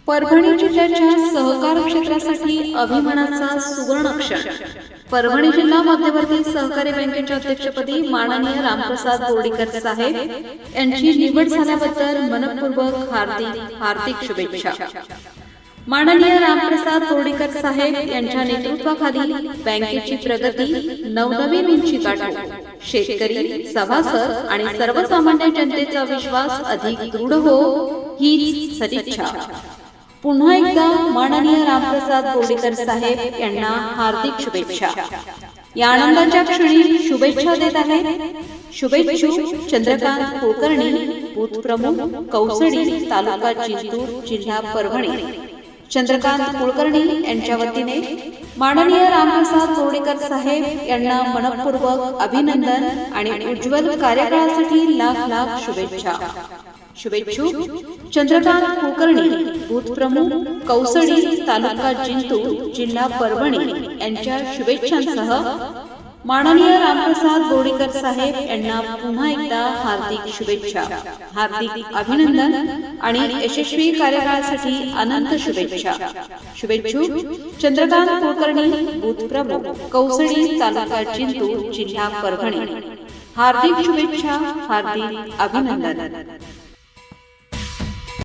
परभणी जिल्ह्याच्या सहकार क्षेत्रासाठी अभिमानाचा सुवर्णक्षण। परभणी जिल्हा मध्यवर्ती सहकारी बँकेच्या अध्यक्षपदी माननीय रामप्रसाद बोर्डीकर साहेब यांची निवड झाल्याबद्दल मनपूर्वक हार्दिक शुभेच्छा। माननीय रामप्रसाद बोर्डीकर साहेब यांच्या नेतृत्वाखाली बँकेची प्रगती नवनवीन उंची गाठो, शेतकरी, सभासद आणि सर्वसामान्य जनतेचा विश्वास अधिक दृढ हो हीच सदिच्छा। पुन्हा एकदा माननीय रामप्रसाद बोर्डीकर साहेब यांना हार्दिक शुभेच्छा। या आनंदाच्या क्षणी शुभेच्छा देत आहेत शुभेच्छुक चंद्रकांत कुलकर्णी, बूथ प्रमुख कौसडी, तालुका जिंतूर, जिल्हा परभणी। चंद्रकांत कुलकर्णी यांच्या वतीने माननीय रामप्रसाद बोर्डीकर साहेब यांना मनपूर्वक अभिनंदन आणि उज्ज्वल कार्यकाळासाठी लाख लाख शुभेच्छा। शुभेच्छुक चंद्रकांत कुलकर्णी, बूथ प्रमुख कौसडी, तालुका जिंतूर, जिल्हा परभणी यांच्या शुभेच्छांसह माननीय रामप्रसाद बोर्डीकर साहेब यांना पुन्हा एकदा हार्दिक शुभेच्छा, हार्दिक अभिनंदन आणि यशस्वी कार्यकाळासाठी अनंत शुभेच्छा। शुभेच्छुक चंद्रकांत कुलकर्णी, बूथ प्रमुख कौसडी, तालुका जिंतूर, जिल्हा परभणी। हार्दिक शुभेच्छा, हार्दिक अभिनंदन।